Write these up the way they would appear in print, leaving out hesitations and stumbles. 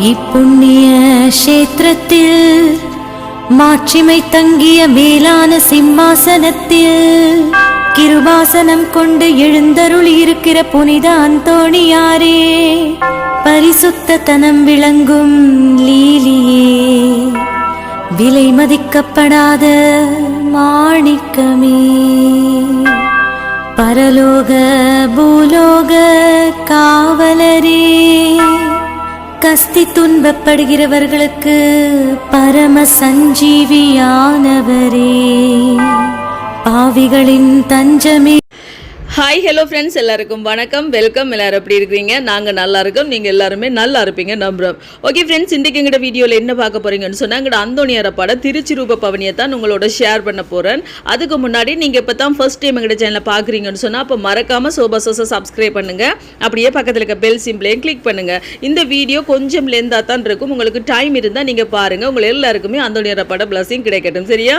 இப்புண்ணிய கஷேத்திரத்தில் மாட்சிமை தங்கிய மேலான சிம்மாசனத்தில் கிருபாசனம் கொண்டு எழுந்தருளி இருக்கிற புனித அந்தோணியாரே, பரிசுத்த தனம் விளங்கும் லீலியே, விலை மதிக்கப்படாத மாணிக்கமே, பரலோக பூலோக காவலரே, கஸ்தி துன்பப்படுகிறவர்களுக்கு பரம சஞ்சீவியானவரே, பாவிகளின் தஞ்சமே. ஹாய் ஹலோ ஃப்ரெண்ட்ஸ், எல்லாருக்கும் வணக்கம், வெல்கம். எல்லாரும் எப்படி இருக்கிறீங்க? நாங்கள் நல்லா இருக்கோம், நீங்கள் எல்லாருமே நல்லா இருப்பீங்க நம்புகிறோம். ஓகே ஃப்ரெண்ட்ஸ், இன்றைக்கு எங்கள்கிட்ட வீடியோவில் என்ன பார்க்க போகிறீங்கன்னு சொன்னால், எங்கள்கிட்ட அந்தோணியாரை பாட திருச்சிரூப பவனியை தான் உங்களோட ஷேர் பண்ண போகிறேன். அதுக்கு முன்னாடி நீங்கள் இப்போ தான் ஃபர்ஸ்ட் டைம் எங்கள்கிட்ட சேனலில் பார்க்குறீங்கன்னு சொன்னால், அப்போ மறக்காமல் சோபா சோஸை சப்ஸ்கிரைப் பண்ணுங்கள். அப்படியே பக்கத்தில் இருக்க பெல் சிம்பிளையும் கிளிக் பண்ணுங்கள். இந்த வீடியோ கொஞ்சம் லெந்தாக தான் இருக்கும், உங்களுக்கு டைம் இருந்தால் நீங்கள் பாருங்கள். உங்கள் எல்லாருக்குமே அந்தோணியாரை பாட பிளஸிங் கிடைக்கட்டும். சரியா?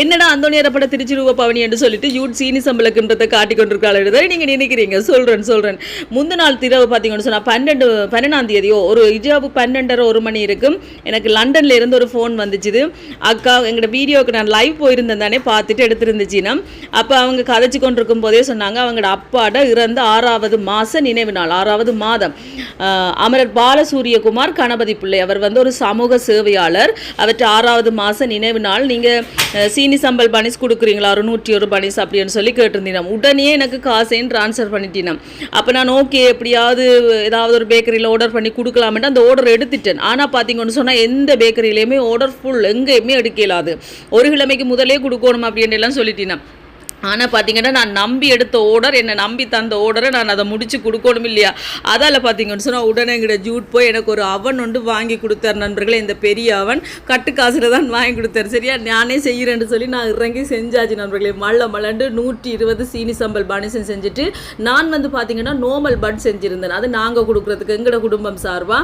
என்னடா அந்தோணியாரை பாட திருச்சிரூப பவனி என்று சொல்லிட்டு யூட் சீனி சம்பளக்குன்றதை காட்டிக்கொண்டிருக்காங்க நீங்க நினைக்கிறீங்க. சொல்றேன். முந்தின நாள் திரவு பார்த்தீங்கன்னு சொன்னா 12ஆம் தேதியோ ஒரு இரவு 12:30 மணி இருக்கும். எனக்கு லண்டன்ல இருந்து ஒரு ஃபோன் வந்துச்சு. அக்கா எங்களோட வீடியோக்கு நான் லைவ் போயிருந்தேன் தானே, பார்த்துட்டு எடுத்துருந்துச்சுன்னா, அப்போ அவங்க கதைச்சு கொண்டிருக்கும் போதே சொன்னாங்க அவங்களோட அப்பாட இறந்த 6வது மாச நினைவு நாள், 6வது மாதம். அமரர் பாலசூரியகுமார் கணபதி பிள்ளை அவர் ஒரு சமூக சேவையாளர். அவற்றை 6வது மாச நினைவு நாள் நீங்க சீனி சம்பல் பனிஸ் கொடுக்குறீங்களா, 101 பனிஸ் அப்படின்னு சொல்லி கேட்டிருந்தீங்க. உடனே எனக்கு காசையும் ட்ரான்ஸ்ஃபர் பண்ணிட்டேன். அப்போ நான் ஓகே எப்படியாவது ஏதாவது ஒரு பேக்கரியில் ஆர்டர் பண்ணி கொடுக்கலாமென்ட்டு அந்த ஆர்டர் எடுத்துட்டேன். ஆனால் பார்த்தீங்கன்னு சொன்னால் எந்த பேக்கரியிலையுமே ஆர்டர் ஃபுல், எங்கேயுமே எடுக்கலாது. ஒரு கிழமைக்கு முதலே கொடுக்கணும் அப்படின்னு எல்லாம் சொல்லிட்டேன். ஆனால் பார்த்தீங்கன்னா நான் நம்பி எடுத்த ஆர்டர், என்னை நம்பி தந்த ஆர்டரை நான் அதை முடித்து கொடுக்கணும் இல்லையா? அதால் பார்த்தீங்கன்னு சொன்னால் உடனே எங்கிட்ட ஜூட் போய் எனக்கு ஒரு அவன் ஒன்று வாங்கி கொடுத்தார் நண்பர்களே. இந்த பெரிய அவன் கட்டு காசில் தான் வாங்கி கொடுத்தார். சரியா? நானே செய்கிறேன்னு சொல்லி நான் இறங்கி செஞ்சாச்சு நண்பர்களே. மல்லண்டு 120 சீனி சம்பல் பானிசன் செஞ்சுட்டு நான் பார்த்தீங்கன்னா நோமல் பட் செஞ்சுருந்தேன். அது நாங்கள் கொடுக்குறதுக்கு எங்களோட குடும்பம் சார்பாக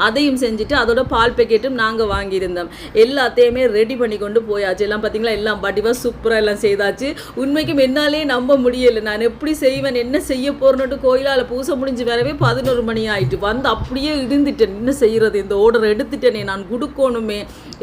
அதையும் செஞ்சுட்டு அதோட பால் பேக்கெட்டும் நாங்கள் வாங்கியிருந்தோம். எல்லாத்தையுமே ரெடி பண்ணி கொண்டு போயாச்சு. எல்லாம் பார்த்தீங்களா, எல்லாம் வடிவாக சூப்பராக எல்லாம் செய்தாச்சு. உண்மைக்கு என்னாலே நம்ப முடியலை. நான் எப்படி செய்வேன், என்ன செய்ய போறேன்னு கோயிலால் பூசை முடிஞ்சு வரவே 11 மணி ஆயிட்டு அப்படியே இருந்துட்டேன். என்ன செய்யறது, இந்த ஆர்டர் எடுத்துட்டேனே, நான் கொடுக்கணுமே.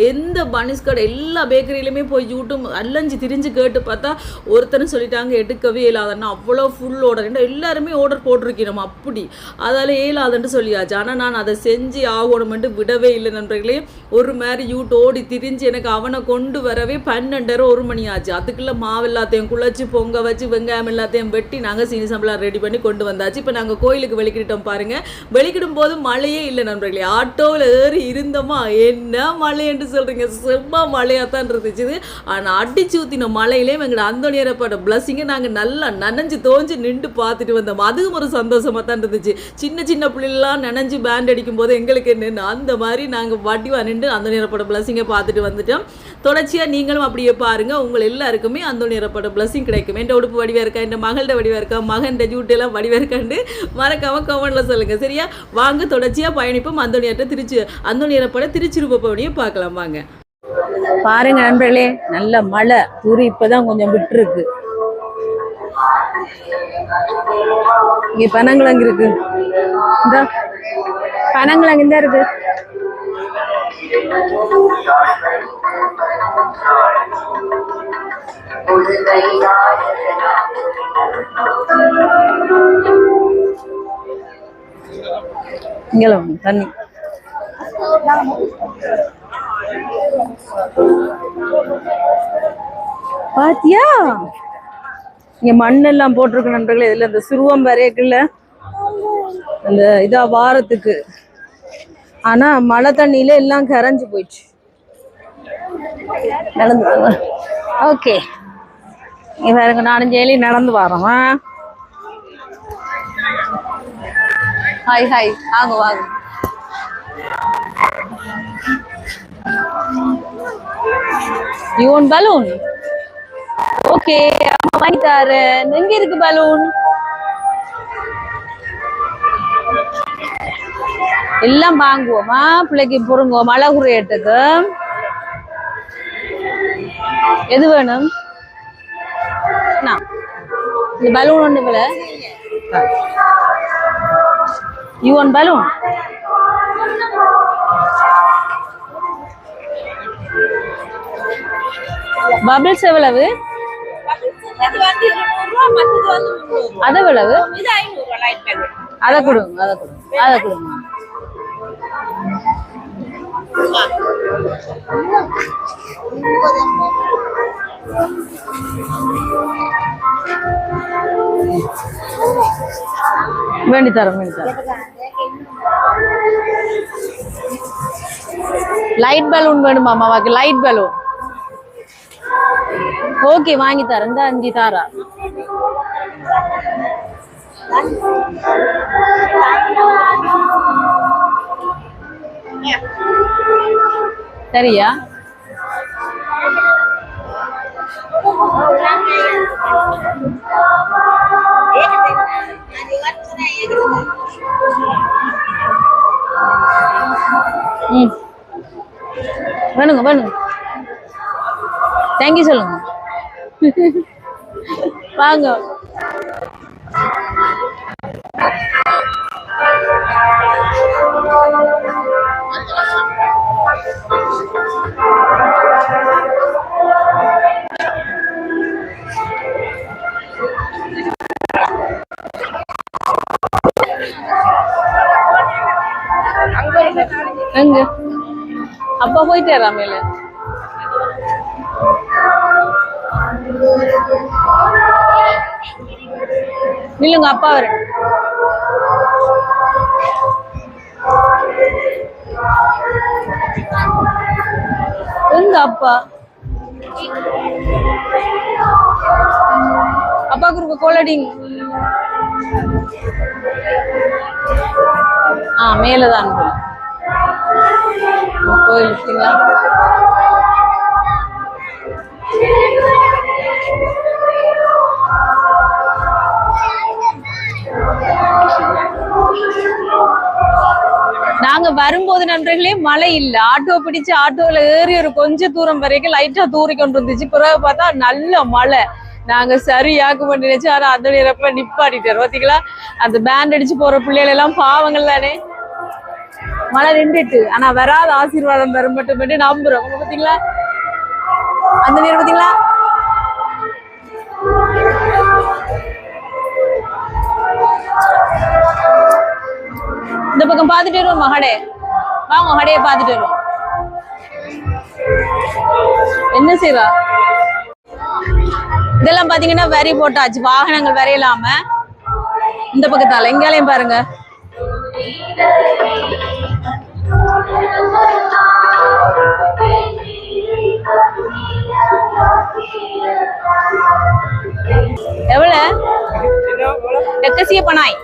எந்த பனிஸ் கடை எல்லா பேக்கரியிலுமே போய் யூட்டும் அலைஞ்சு திரிஞ்சு கேட்டு பார்த்தா ஒருத்தரும் சொல்லிட்டாங்க எடுக்கவே இயலாதுன்னா. அவ்வளோ ஃபுல் ஆர்டர், எல்லாருமே ஆர்டர் போட்டிருக்கணும் அப்படி, அதால் இயலாதுன்னு சொல்லியாச்சு. ஆனால் நான் அதை செஞ்சு ஆகணுமென்று விடவே இல்லை நண்பர்களே. ஒரு மாதிரி யூட் ஓடி திரிஞ்சு எனக்கு அவனை கொண்டு வரவே 12:30 மணி ஆச்சு. அதுக்குள்ளே மாவு எல்லாத்தையும் குழச்சி பொங்க வச்சு வெங்காயம் எல்லாத்தையும் வெட்டி நாங்கள் சீனி சம்பளம் ரெடி பண்ணி கொண்டு வந்தாச்சு. இப்போ நாங்கள் கோயிலுக்கு வெளிக்கிட்டோம் பாருங்கள். வெளிக்கிடும் போது மழையே இல்லை நண்பர்களே. ஆட்டோவில் ஏறி இருந்தோமா, என்ன மழை என்று சொல்கிறீங்க, செம்ம மழையாக தான் இருந்துச்சு. ஆனால் அடிச்சு ஊற்றின மழையிலேயும் எங்களோட அந்தோணியாரை பாட பிளஸிங்கை நாங்கள் நல்லா நனைஞ்சு தோஞ்சு நின்று பார்த்துட்டு வந்தோம். அதுவும் ஒரு சந்தோஷமாக தான் இருந்துச்சு. சின்ன பிள்ளைலாம் நனைஞ்சு பேண்ட் அடிக்கும் போது எங்களுக்கு என்னென்னு அந்த மாதிரி நாங்கள் வடிவா நின்று அந்தோணியாரை பாட பிளஸிங்கை பார்த்துட்டு வந்துட்டோம். தொடர்ச்சியாக நீங்களும் அப்படியே பாருங்கள், உங்கள் எல்லாருக்குமே அந்தோணியாரை பாட பிளஸிங் கிடைக்கும். என் உடுப்பு வடிவாக இருக்கா, என் மகளோட வடிவாக இருக்கா, மகன் ஜூட்டெல்லாம் வடிவாக இருக்காண்டு மறக்காம கமெண்ட்ல சொல்லுங்கள். சரியா? வாங்க தொடர்ச்சியாக பயணிப்போம். அந்தோணியாரை பாட திருச்சிரூப பவனியை பார்க்கலாம் வாங்க. பாருங்க நண்பர்களே, நல்ல மழை தூரி இப்பதான் கொஞ்சம் விட்டுருக்கு. இங்க பனங்கிழங்கு இருக்கு, இந்த பனங்கிழங்கு இந்த இருக்கு. இங்கெல்லாம் தண்ணி பாத்தியா, இங்க மண்ணெல்லாம் போட்டிருக்கு நண்பர்களே. இதுல இந்த சுருவம் வரையக்குள்ள அந்த இதா வாரத்துக்கு. ஆனா மழை தண்ணியில எல்லாம் கரைஞ்சு போயிடுச்சு. நடந்து ஓகே, பாருங்க, நானும் ஜெயிலி நடந்து வரோம். ஹாய் ஹாய், வாங்க வாங்க. You want balloon? Okay, அம்மா வாங்கி தரேன். எங்க இருக்கு பலூன்? எல்லாம் வாங்குவோமா பிள்ளைக்கு பொறுங்க மழை குறையட்டுக்கு. எது வேணும்? இந்த பலூன் ஒன்று போல. You want balloon? பபிள்ஸ் எவ்வளவு? அது எவ்வளவு? அதை கொடுங்க, அதை கொடுங்க, அதை கொடுங்க. வேண்டி தரோம், வேண்டி தரோம். லைட் பலூன் வேணுமா அம்மாவாக்கு? லைட் பலூன் ஓகே, வாங்கி தரேன். இந்த 5 தாரா. சரியா? வேணுங்க, வேணுங்க. தேங்க்யூ சொல்லுங்க. வாங்க. எங்க அப்பா போயிட்டாரா மேல? நில்லுங்க, அப்பா வர. எங்க அப்பா? அப்பாவுக்கு இருக்க கோலடிங் மேலதான் கோயில் இருக்குங்களா? நாங்க வரும்போது நண்பர்களே மழை இல்ல. ஆட்டோ பிடிச்சு ஆட்டோல ஏறி ஒரு கொஞ்ச தூரம் வரைக்கும் லைட்டா தூறி கொண்டு வந்துச்சு. பிறகு பார்த்தா நல்ல மழை. நாங்க சரியாக்க நினைச்சு ஆனா அந்த நேரப்ப நிப்பாட்டிட்டாரு. பாத்தீங்களா, அந்த பேண்ட் அடிச்சு போற பிள்ளைகள் எல்லாம் பாவங்கள் தானே. மழை நின்றுட்டு ஆனா வராத ஆசீர்வாதம் வரும் மட்டும் நம்புறோம். பாத்தீங்களா அந்த நேரம்? பாத்தீங்களா இந்த பக்கம் பாத்துட்டு வருவோம். மகடே வாங்க, மகடையை பாத்துட்டு வருவோம். என்ன செய்வா? இதெல்லாம் பாத்தீங்கன்னா வரி போட்டாச்சு, வாகனங்கள் வரையிலாம. இந்த பக்கத்தால எங்காலையும் பாருங்க. எவ்வளவு? எக்கசிய பனாய்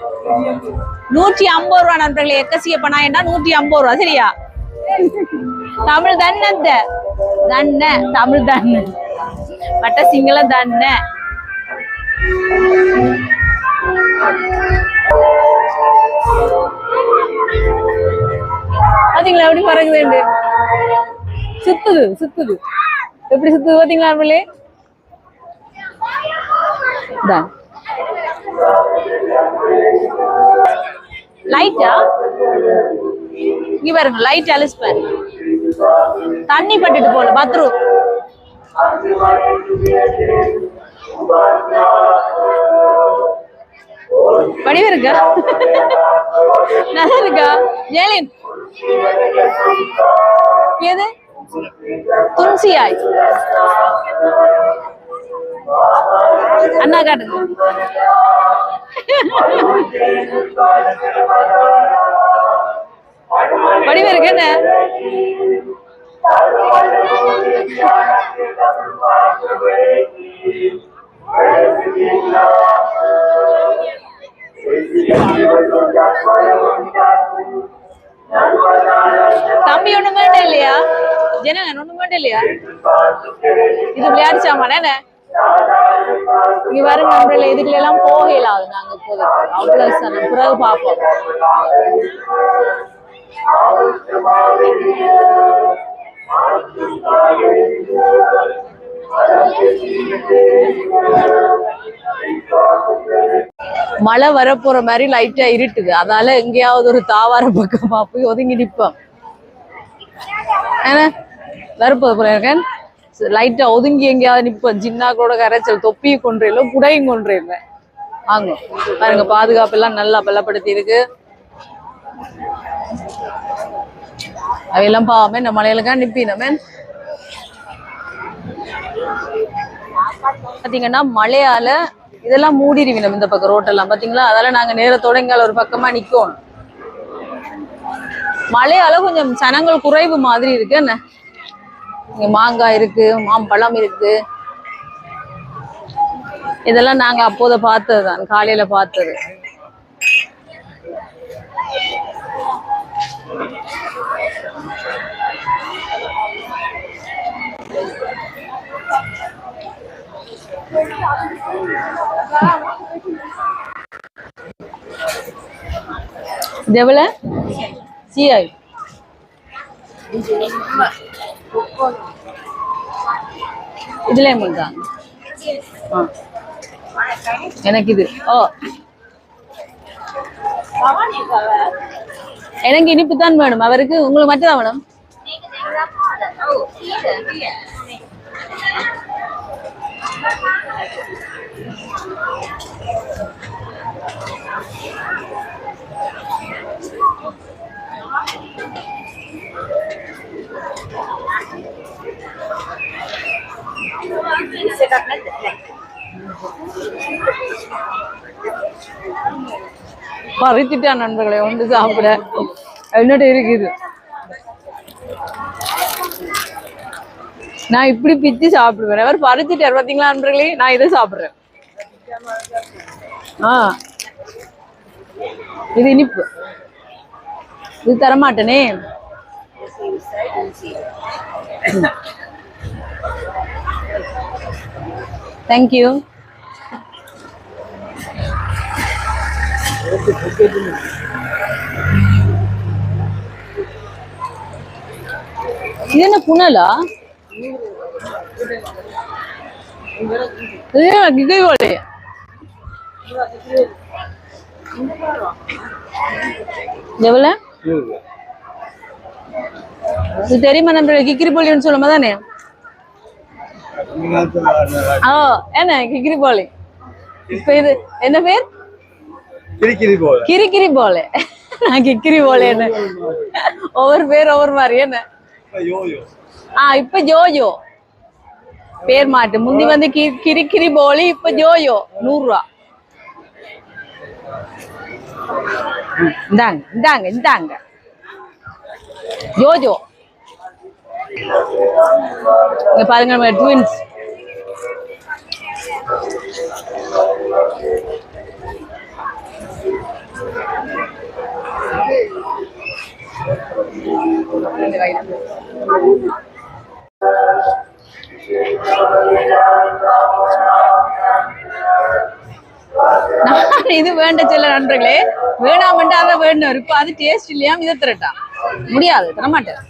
150 ரூபா நண்பர்களே. எக்கசிய பனாய்னா 150 ரூபா. சரியா? தமிழ் தன்ன தன்ன தமிழ் தன்ன மட்ட சிங்கள தன்ன. பாத்தீங்களா எப்படி பறகுது? சுத்துது சுத்துது. எப்படி சுத்துது பாத்தீங்களா நண்பர்களே? லைட்டா இங்க பாருங்க, லைட் அலிஸ்பர் தண்ணி பட்டுட்டு போல பாத்ரூம். வடிவ இருக்கா? நல்லா இருக்கா ஜெயலின்? எது துன்சியாய்? அண்ணா காட்டுங்க. வடிவ இருக்கு என்ன? தம்பி ஒண்ணும் வேண்டாம் இல்லையா? ஜனங்க ஒண்ணும் வேண்டாம் இல்லையா? இது விளையாடிச்சாமான என்ன? இங்க வரும் நண்பர்களே, இதுக்குள்ள எல்லாம் போகலாது. நாங்க இப்போதைக்கு அவ்வளவு சனம் பிறகு பார்ப்போம். மழை வரப்போற மாதிரி லைட்டா இருட்டுது. அதனால எங்கேயாவது ஒரு தாவார பக்கமா போய் ஒதுங்கி நிப்போம். வரப்போது போல இருக்கேன். லைட்டா ஒதுங்கி எங்கேயாவது நிப்போம். ஜின்னாக்களோட கரைச்சல் தொப்பியும் கொன்றேன் குடையும் கொன்றேன். வாங்க பாருங்க, பாதுகாப்பு எல்லாம் நல்லா பலப்படுத்தி இருக்கு. அவையெல்லாம் பாவமே இந்த மலையிலக்கா நிப்பினமே. பாத்தீங்கன்னா மழையால இதெல்லாம் மூடிடுவினோம் இந்த பக்கம் ரோட்டெல்லாம் பாத்தீங்களா. அதெல்லாம் நாங்க நேரத்தோட இங்கால ஒரு பக்கமா நிக்கணும். மழையால கொஞ்சம் சனங்கள் குறைவு மாதிரி இருக்கு. என்ன இங்க மாங்காய் இருக்கு, மாம்பழம் இருக்கு. இதெல்லாம் நாங்க அப்போத பார்த்ததுதான், காலையில பார்த்தது. இது எவ்வளவு? சிஐ இதுல தான் எனக்கு இது. ஓ எனக்கு இனிப்பு தான் வேணும், அவருக்கு உங்களுக்கு மட்டும் தான் வேணும். பறிச்சுட்டான் நண்பர்களை ஒன்று சாப்பிட என்னட்டு இருக்குது. நான் இப்படி பிச்சு சாப்பிடுவேன், அவர் பறிச்சுட்டார் பாத்தீங்களா நண்பர்களே. நான் இதை சாப்பிடுறேன். இது இனிப்பு, இது தரமாட்டேனே. தேங்க்யூ. இது என்ன புனலா? எவ்வளவு இது தெரியுமா நண்பர்கள்? கிக்கிரி போலின்னு சொல்லுமா தானே? என்ன கிக்கிரி போலி? இப்ப இது என்ன பேர்? கிரிக்கிரி போல. நான் கிக்கிரி போல. என்ன ஒவ்வொரு பேர் ஒவ்வொரு மாதிரி. என்ன இப்ப ஜோஜோ பேர் மாட்டு. முந்தி வந்து கிரிக்கிரி போலி, இப்ப ஜோயோ 100 ரூபா. இந்தாங்க இந்தாங்க இந்தாங்க ஜோஜோ. இங்க பாருங்க நம்ம ட்வின்ஸ். இது வேண்ட செல்ல நண்பர்களே, வேணாமண்டா அதை வேணும் இருக்கும். அது டேஸ்ட் இல்லையா, இதை திரட்டா முடியாது, தரமாட்டேன்.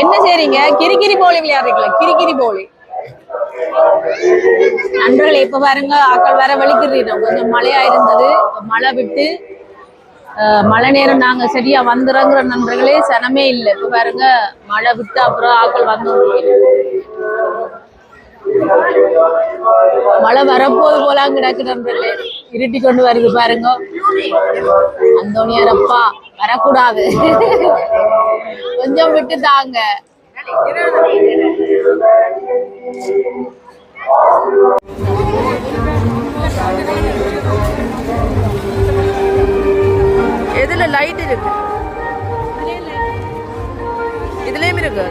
என்ன செய்றீங்க? கிரிக்கிரி போலி விளையாடுறீங்களா? கிரிக்கிரி போலி நண்பர்களே. இப்ப பாருங்க, ஆக்கள் வேற வலிக்கிறீங்க. கொஞ்சம் மழையா இருந்தது, மழை விட்டு மழை நேரம் நாங்க சரியா வந்துறோங்கிற நண்பர்களே, சனமே இல்லை. இப்ப பாருங்க, மழை விட்டு அப்புறம் ஆக்கள் வந்து மழை வரப்போது போலாம் கிடக்கு நண்பர்களே. இருட்டி கொண்டு வருது பாருங்க. அந்தோனியார் அப்பா வரக்கூடாது, கொஞ்சம் விட்டு தாங்க. எதுல லைட் இருக்கு? இதுலயும் இருக்கு.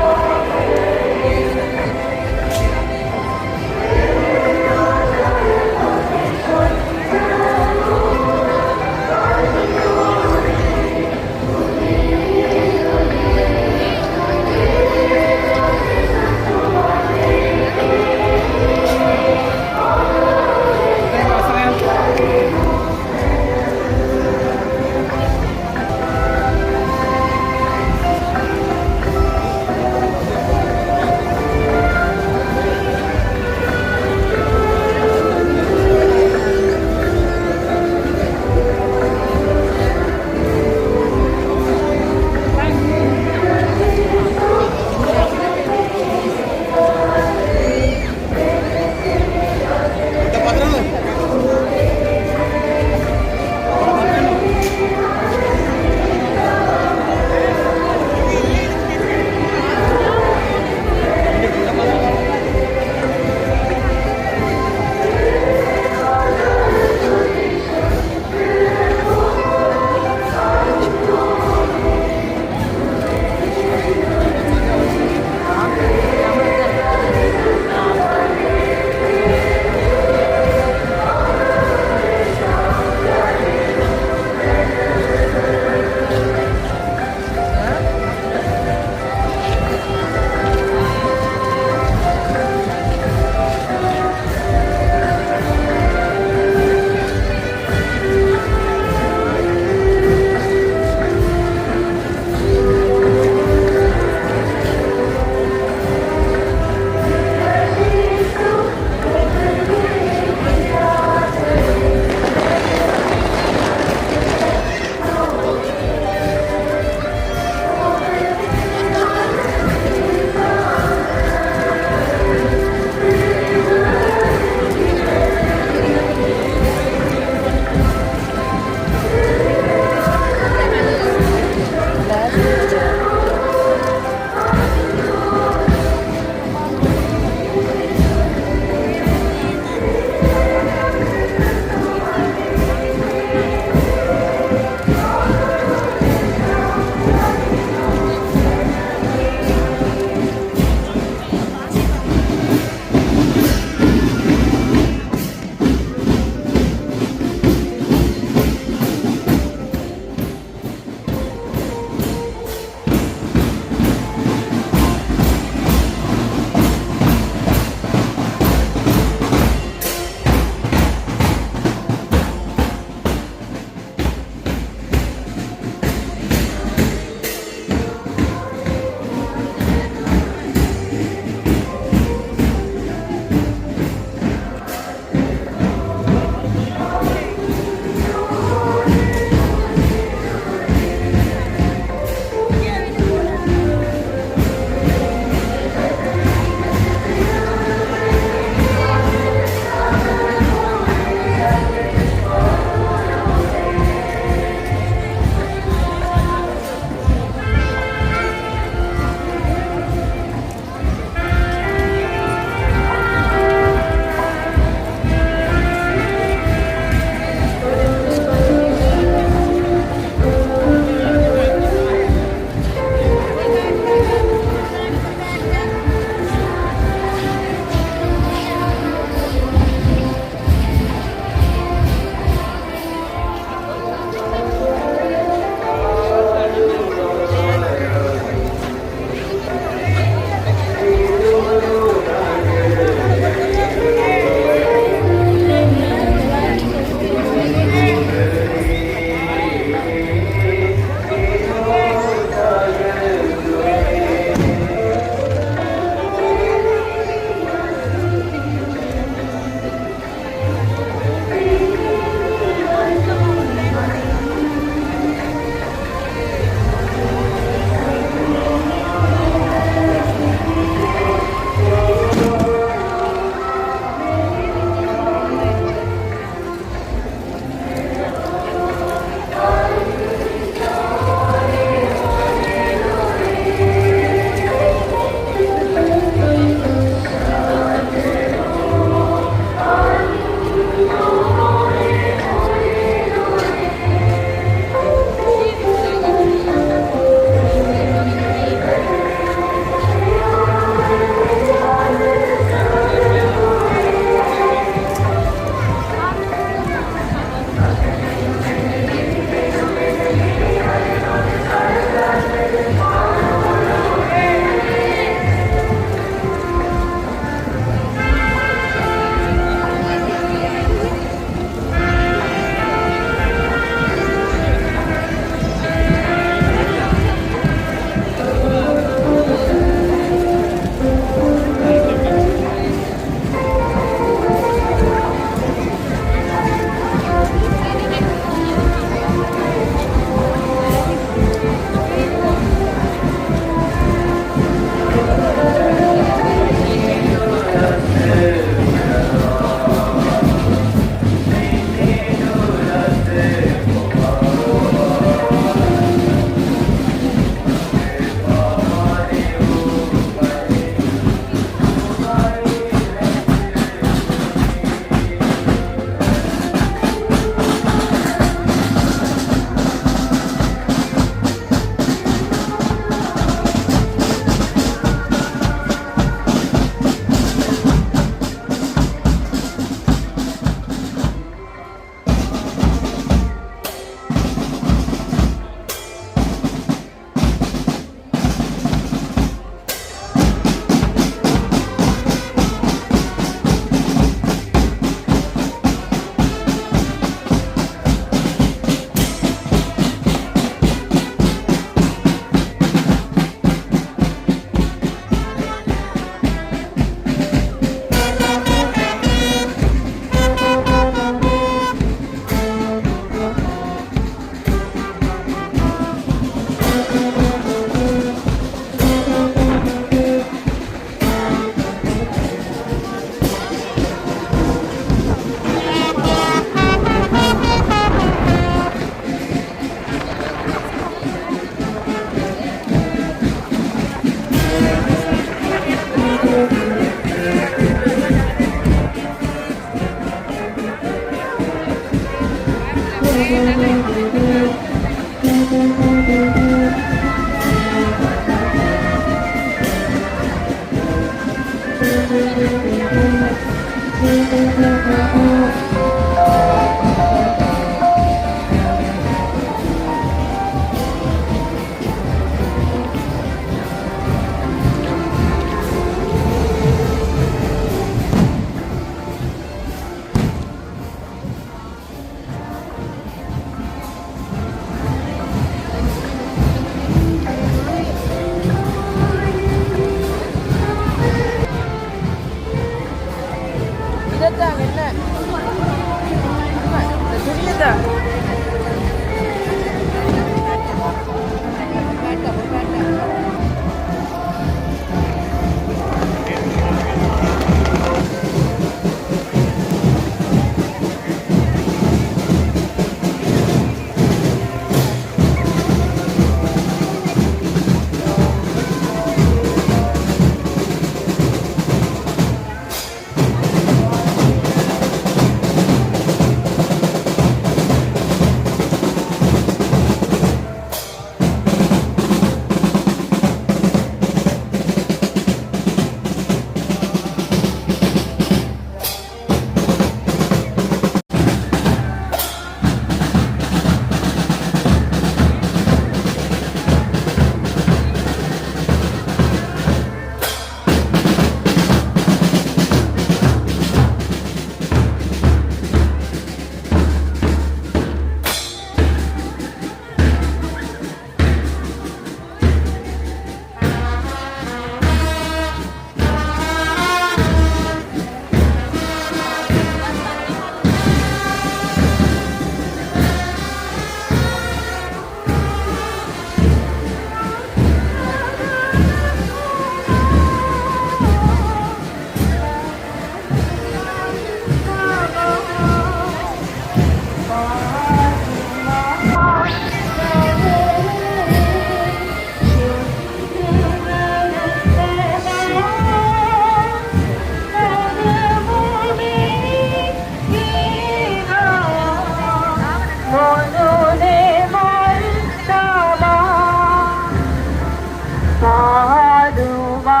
பாதுவா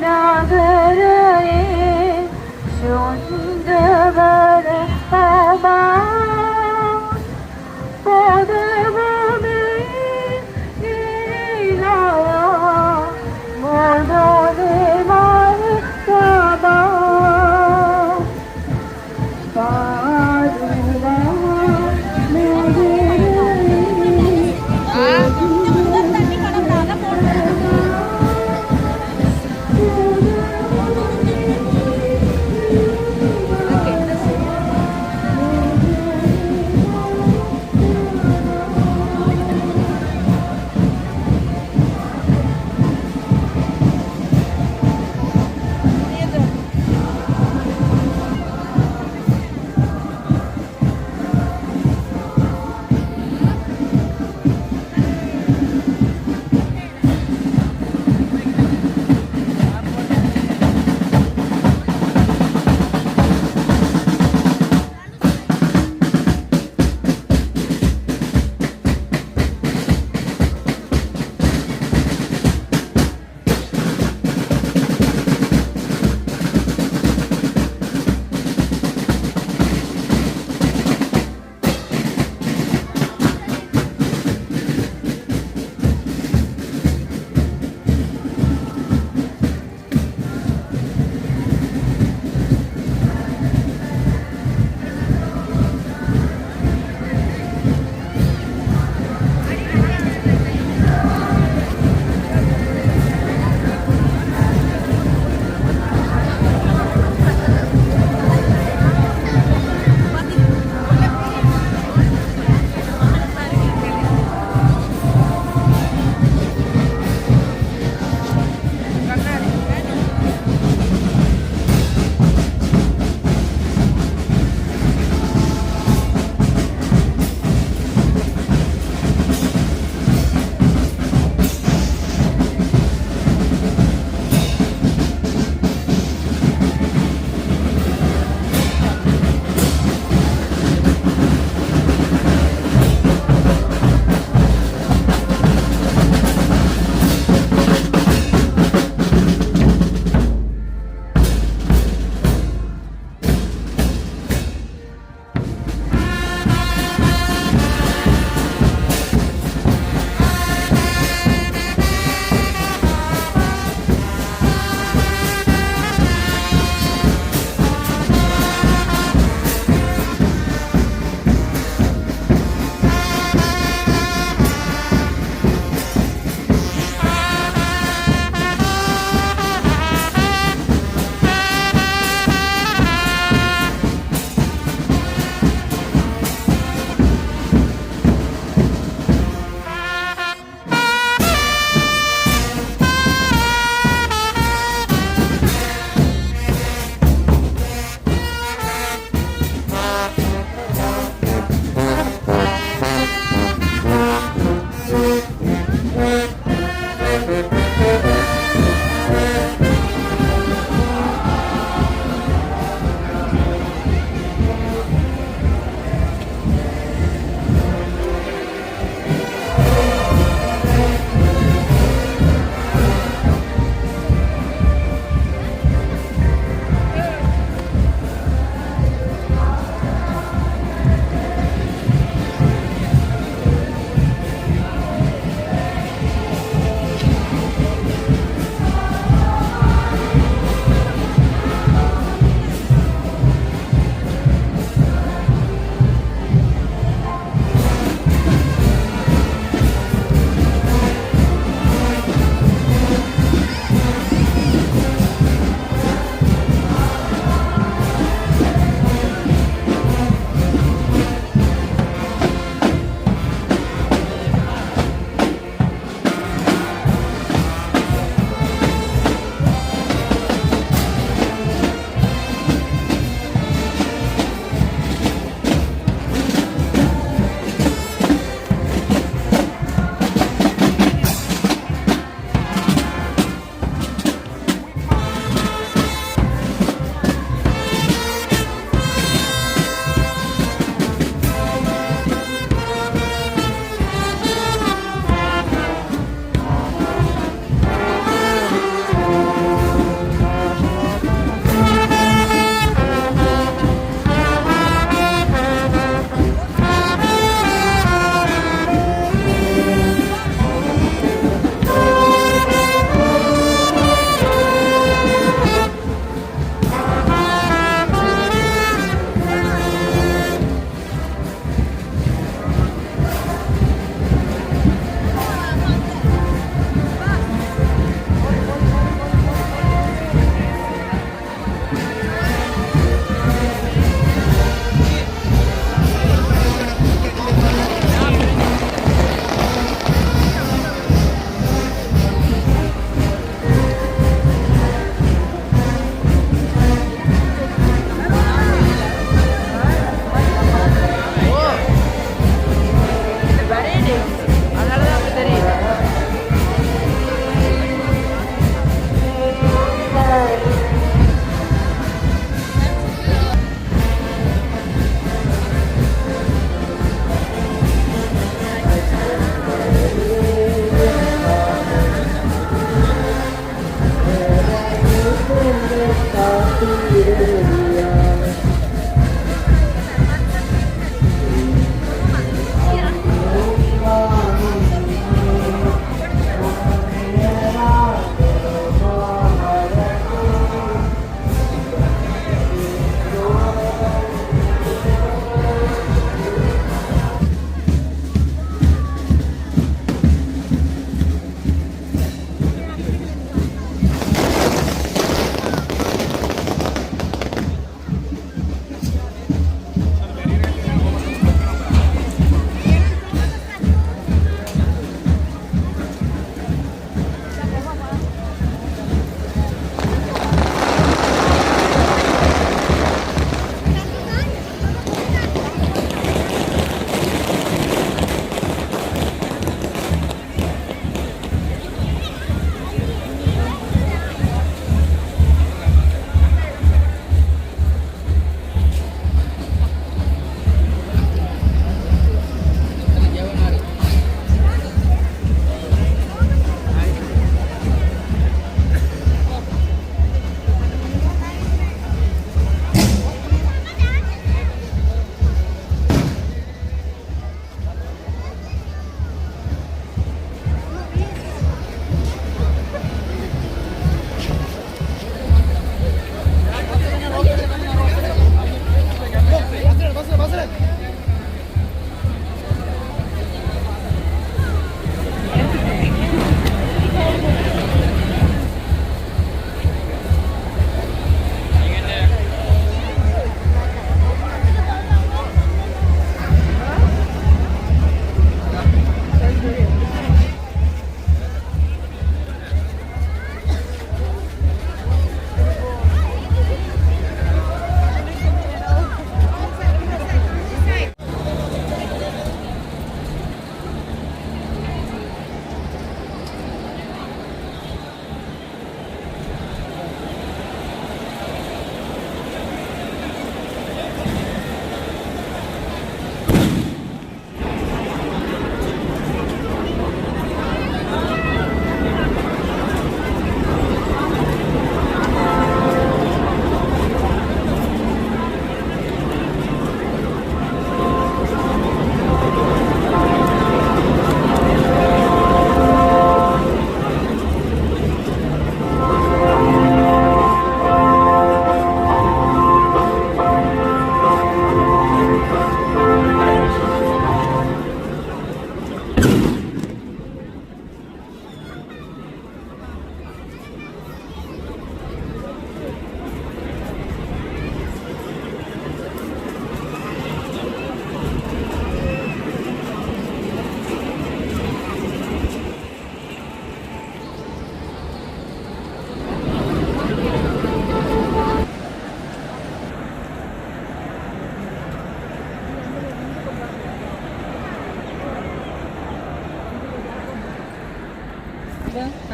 நகரையே சுந்தவர பவா போதவமே நீலாயா மோதோதே மாறு பவா பாதுவா நகரையே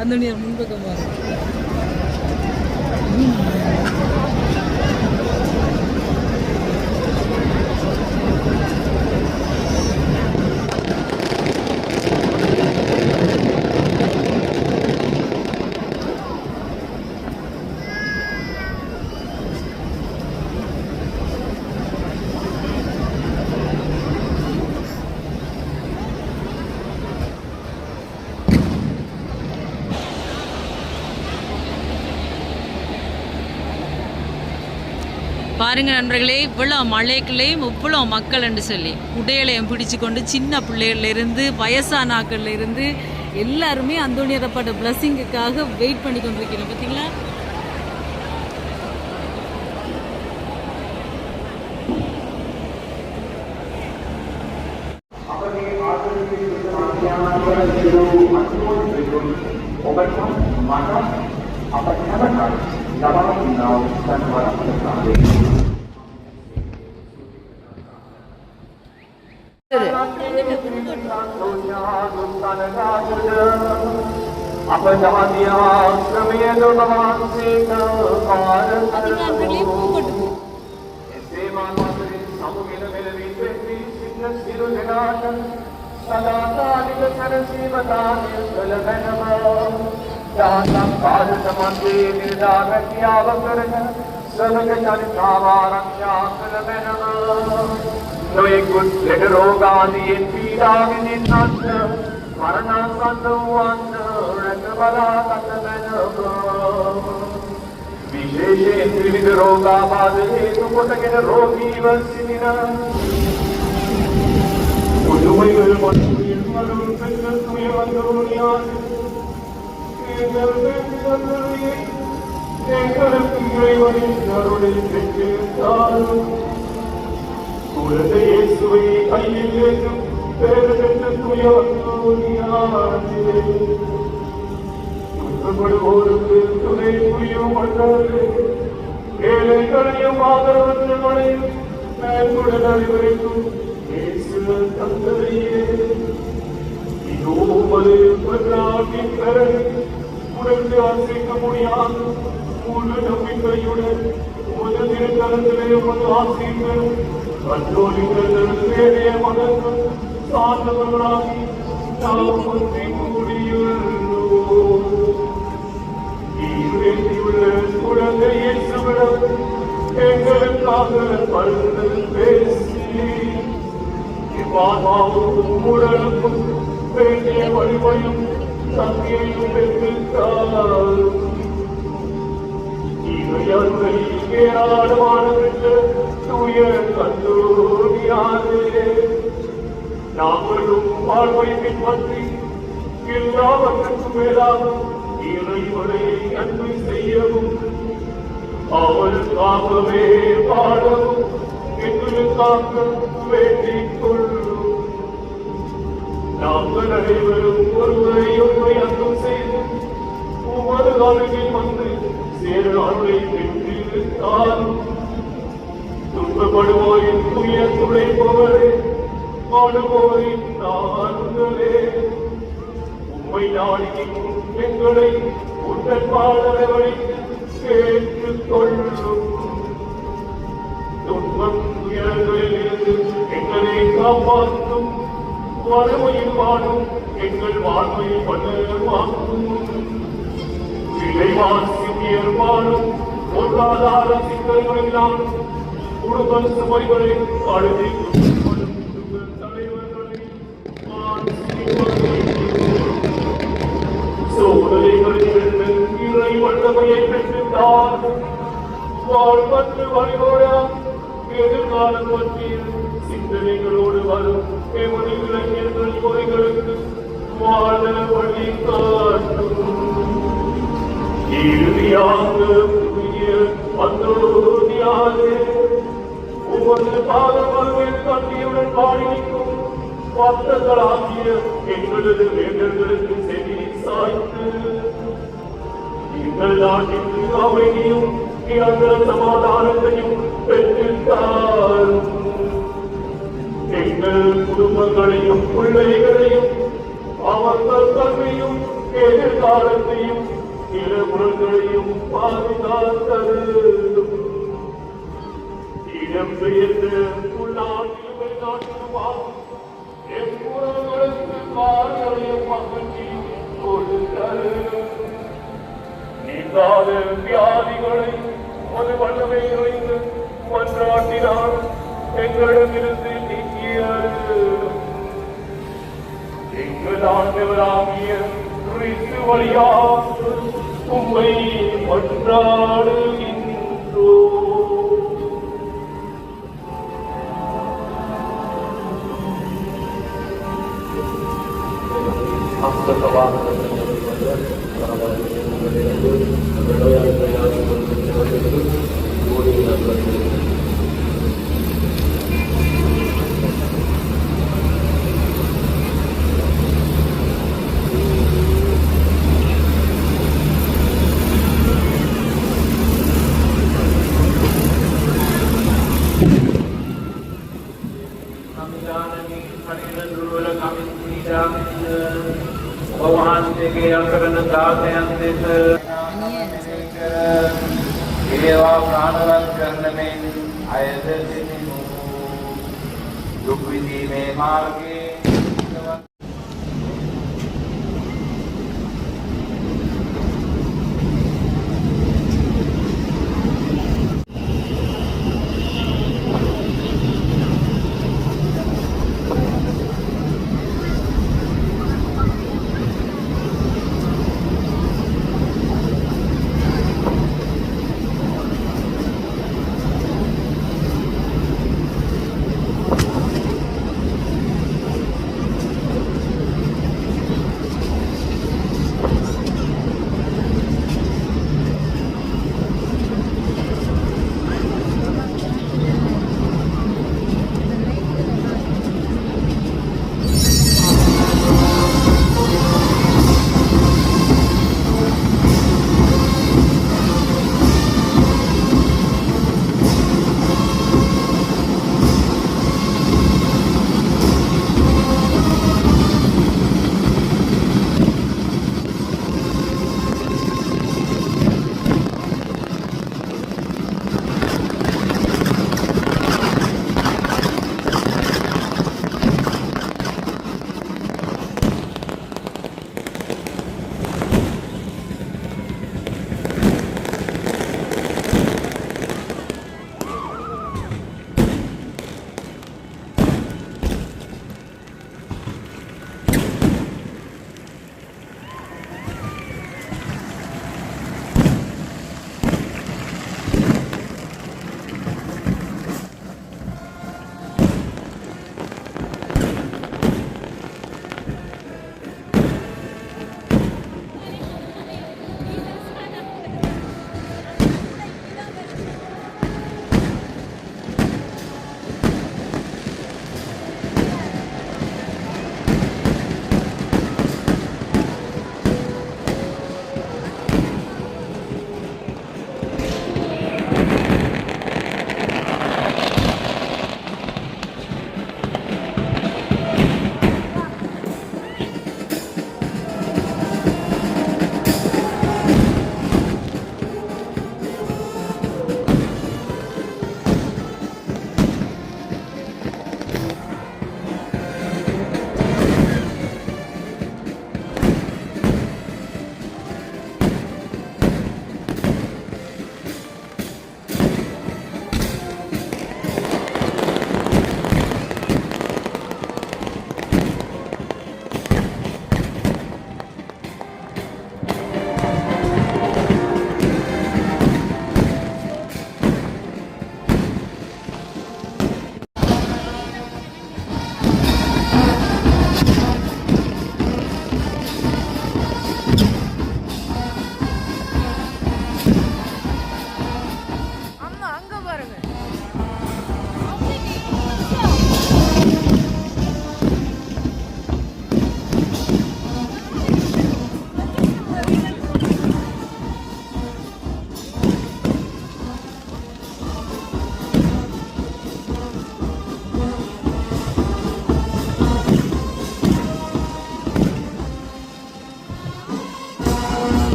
அந்தோனியார் முன்பக்கம் பாருங்க. பாருங்க நண்பர்களே, இவ்வளோ மழைக்குள்ளேயும் இவ்வளோ மக்கள் என்று சொல்லி உடையலையும் பிடிச்சு கொண்டு சின்ன பிள்ளைகள்ல இருந்து வயசான ஆக்கள்ல இருந்து எல்லாருமே அந்தோனியரப்பட்ட பிளஸிங்குக்காக வெயிட் பண்ணி கொண்டிருக்கிறோம். பார்த்தீங்களா? எதிர்காலத்தையும் இளமுறைகளையும் பாதுகாத்தருளும். இடம்பெயர்ந்த உள்நாட்டிலும் வெளிநாட்டிலுமா எம்முறைகளுக்கு பார்வைய மகிழ்ச்சி கொடுத்தருளும். நீங்காத வியாதிகளை ஒரு வல்லமைகளின் மன்றாட்டினால் எங்களிடமிருந்து நீக்கியருளும். எங்கள் ஆண்டவராகிய கிறிஸ்து வழியாக உம்மை மன்றாடுகின்றோம்.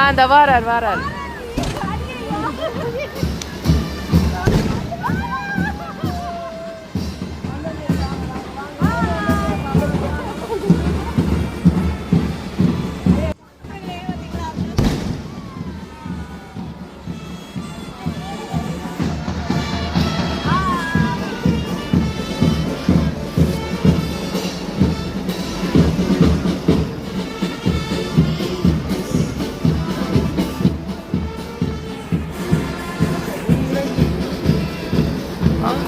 அந்த வாரார் வாரார்.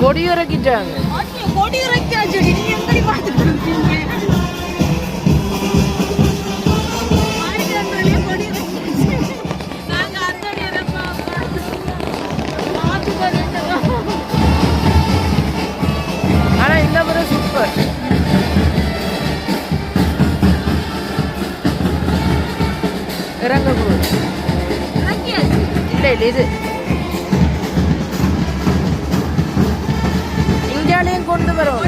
கொடி இறக்கிட்டாங்க. ஆனா இந்த முறை சூப்பர். இறங்க போகுது. இல்லை இல்லை இது இந்தியாலையும் கொண்டு வரோம்.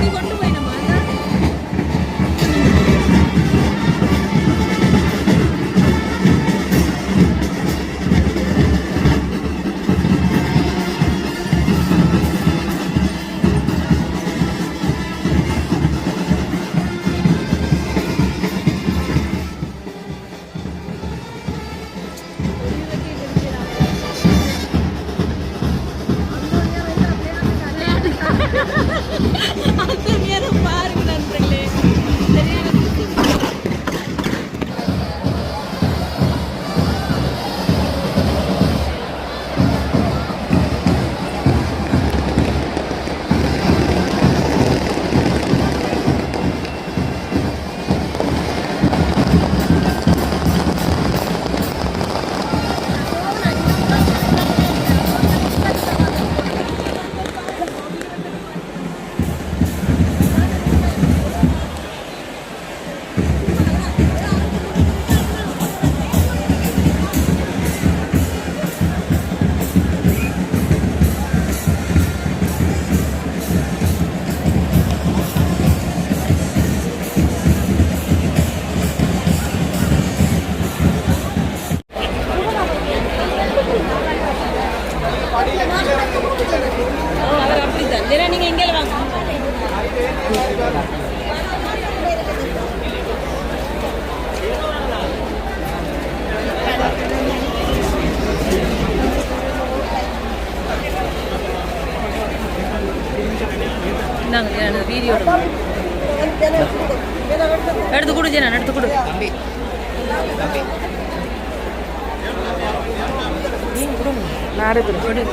வீடியோ எடுத்து கொடு ஜெனா, எடுத்து கொடு. நான் எடுக்கிறேன்.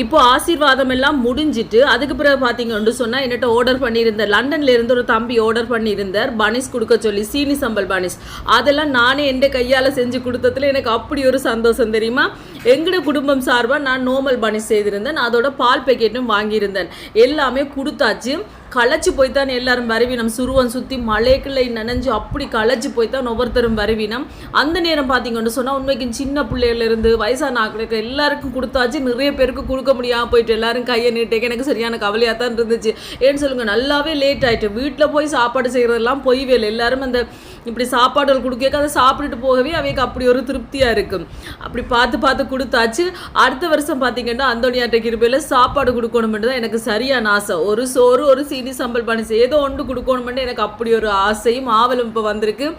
இப்போ ஆசீர்வாதம் எல்லாம் முடிஞ்சிட்டு அதுக்கு பிறகு பார்த்தீங்கன்னு சொன்னால் என்னட்ட ஆர்டர் பண்ணியிருந்தார், லண்டன்ல இருந்து ஒரு தம்பி ஆர்டர் பண்ணியிருந்தார் பனிஸ் கொடுக்க சொல்லி, சீனி சம்பல் பனிஸ். அதெல்லாம் நானே என் கையால் செஞ்சு கொடுத்ததுல எனக்கு அப்படி ஒரு சந்தோஷம் தெரியுமா. எங்களோட குடும்பம் சார்பாக நான் நோமல் பனிஸ் செய்திருந்தேன், அதோட பால் பேக்கெட்டும் வாங்கியிருந்தேன். எல்லாமே கொடுத்தாச்சு. களைச்சி போய்த்தான் எல்லாரும் வருவினம், சுருவம் சுற்றி மழைக்குள்ளே நனைஞ்சு அப்படி களைச்சி போய்த்தான் ஒவ்வொருத்தரும் வருவினம். அந்த நேரம் பார்த்தீங்கன்னு சொன்னால் உண்மைக்கு சின்ன பிள்ளைகளிருந்து வயசான ஆக்களுக்கு எல்லாருக்கும் கொடுத்தாச்சு. நிறைய பேருக்கு கொடுக்க முடியாமல் போயிட்டு எல்லாரும் கையை நீட்டேக்க எனக்கு சரியான கவலையாக தான் இருந்துச்சு. ஏன்னு சொல்லுங்கள், நல்லாவே லேட் ஆகிட்டு. வீட்டில் போய் சாப்பாடு செய்கிறதெல்லாம் பொய் வேலை. எல்லாரும் அந்த இப்படி சாப்பாடுகள் கொடுக்க அதை சாப்பிட்டுட்டு போகவே அவைக்கு அப்படி ஒரு திருப்தியாக இருக்கும். அப்படி பார்த்து பார்த்து கொடுத்தாச்சு. அடுத்த வருஷம் பார்த்தீங்கன்னா அந்தோனியாட்ட கிருபையில் சாப்பாடு கொடுக்கணுமென்று தான் எனக்கு சரியான ஆசை. ஒரு சோறு ஒரு சீனி சம்பல் பனிஸ் ஏதோ ஒன்று கொடுக்கணுமென்று எனக்கு அப்படி ஒரு ஆசையும் ஆவலும் இப்போ வந்திருக்கு.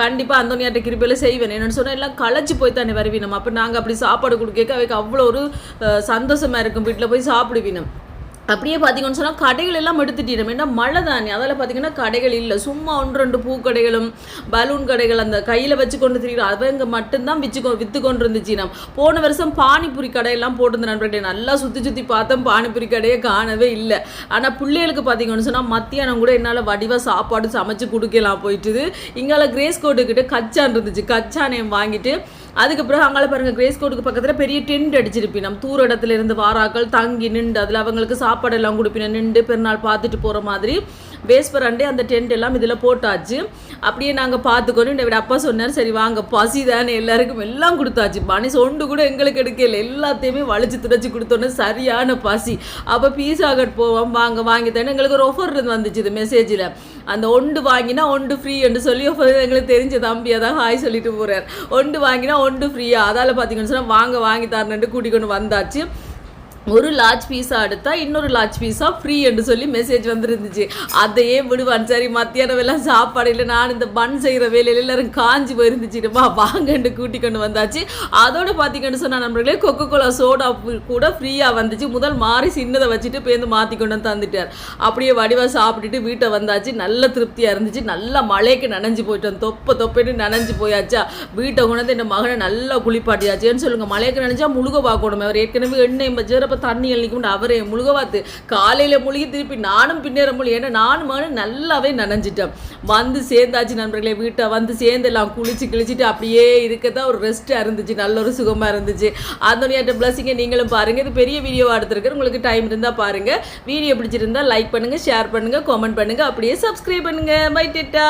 கண்டிப்பாக அந்தோனியாட்ட கிருபையில் செய்வேன். என்னென்னு சொன்னால் எல்லாம் களைச்சி போய் தானே வருவினம். அப்போ நாங்கள் அப்படி சாப்பாடு கொடுக்க அவைக்கு அவ்வளோ ஒரு சந்தோஷமாக இருக்கும். வீட்டில் போய் சாப்பிடுவினம். அப்படியே பார்த்தீங்கன்னு சொன்னால் கடைகள் எல்லாம் எடுத்துட்டோம். ஏன்னா மழை தானே, அதில் பார்த்தீங்கன்னா கடைகள் இல்லை. சும்மா 1-2 பூக்கடைகளும் பலூன் கடைகள் அந்த கையில் வச்சு கொண்டு திரிகிறோம். அவங்க மட்டும்தான் விற்று கொண்டு இருந்துச்சு. நம்ம போன வருஷம் பானிபூரி கடையெல்லாம் போட்டிருந்த நண்பர்களே, நல்லா சுற்றி பார்த்தோம், பானிபூரி கடையே காணவே இல்லை. ஆனால் பிள்ளைகளுக்கு பார்த்தீங்கன்னு சொன்னால் மத்தியானம் கூட என்னால் வடிவாக சாப்பாடு சமைச்சு கொடுக்கலாம் போயிட்டுது. இங்கால கிரேஸ் கோட்டுக்கிட்ட கச்சான் இருந்துச்சு, கச்சானையும் வாங்கிட்டு அதுக்கப்புறம் அங்கே பாருங்கள் கிரேஸ் கோட்டுக்கு பக்கத்தில் பெரிய டென்ட் அடிச்சிருப்பேன். நம்ம தூர இடத்துல இருந்து வாராக்கள் தங்கி நின்று அதில் அவங்களுக்கு சாப்பாடெல்லாம் கொடுப்பினேன். நின்று பெருநாள் பார்த்துட்டு போகிற மாதிரி வேஸ்பரண்டே அந்த டென்ட் எல்லாம் இதில் போட்டாச்சு. அப்படியே நாங்கள் பார்த்துக்கணும். இந்த அப்பா சொன்னார், சரி வாங்க பசி தானே எல்லாருக்கும் எல்லாம் கொடுத்தாச்சு. பனிஸ் ஒன்று கூட எங்களுக்கு எடுக்கல, எல்லாத்தையுமே வலிச்சு துடைச்சி கொடுத்தோன்னே சரியான பசி. அப்போ பீஸா கட் போவோம் வாங்க வாங்கி தானே எங்களுக்கு ஒரு ஆஃபர் வந்துச்சு இது மெசேஜில். அந்த ஒன்று வாங்கினா ஒன்று ஃப்ரீ என்று சொல்லி எங்களுக்கு தெரிஞ்ச தம்பியாக தான் ஹாய் சொல்லிட்டு போகிறார். ஒன்று வாங்கினா ஒன்று ஃப்ரீயா, அதால் பார்த்தீங்கன்னு சொன்னால் வாங்கி தரணுன்ட்டு கூட்டிக் கொண்டு வந்தாச்சு. ஒரு லார்ஜ் பீஸா எடுத்தா இன்னொரு லார்ஜ் பீஸா ஃப்ரீ என்று சொல்லி மெசேஜ் வந்துருந்துச்சு. அதையே விடுவான். சரி மத்தியானம் எல்லாம் சாப்பாடு இல்லை, நான் இந்த பன் செய்கிற வேலையில் எல்லாரும் காஞ்சி போயிருந்துச்சுமா வாங்கன்னு கூட்டி கொண்டு வந்தாச்சு. அதோட பார்த்தீங்கன்னு சொன்னால் நம்மளே கொக்கோகோலா சோடா கூட ஃப்ரீயாக வந்துச்சு. முதல் மாறி சின்னதை வச்சுட்டு பேருந்து மாற்றி கொண்டு வந்து தந்துட்டார். அப்படியே வடிவாக சாப்பிட்டுட்டு வீட்டை வந்தாச்சு. நல்ல திருப்தியாக இருந்துச்சு. நல்லா மழைக்கு நனைஞ்சு போயிட்டோம், தொப்பைன்னு நனைஞ்சு போயாச்சா. வீட்டை கொண்டு இந்த மகனை நல்லா குளிப்பாட்டியாச்சுன்னு சொல்லுங்கள். மழைக்கு நனைஞ்சா முழுக பார்க்கணும். அவர் ஏற்கனவே எண்ணெய் பஜ்ஜர் தண்ணி அள்ளிக்கும் அவரே முழுக பார்த்து காலையில் முழுகி திருப்பி நானும் பின்னேற முடியும். ஏன்னா நானும் மகனும் நல்லாவே நனைஞ்சிட்டேன். வந்து சேர்ந்தாச்சு நண்பர்களே. வீட்டை வந்து சேர்ந்து எல்லாம் கிழிச்சிட்டு அப்படியே இருக்கதான் ஒரு ரெஸ்ட்டாக இருந்துச்சு, நல்ல ஒரு சுகமாக இருந்துச்சு. அந்தோனியாட்ட பிளஸிங்கை நீங்களும் பாருங்கள். இது பெரிய வீடியோவாக எடுத்துருக்கேன். உங்களுக்கு டைம் இருந்தால் பாருங்கள். வீடியோ பிடிச்சிருந்தா லைக் பண்ணுங்கள், ஷேர் பண்ணுங்கள், கமெண்ட் பண்ணுங்கள், அப்படியே சப்ஸ்கிரைப் பண்ணுங்கள். Bye data.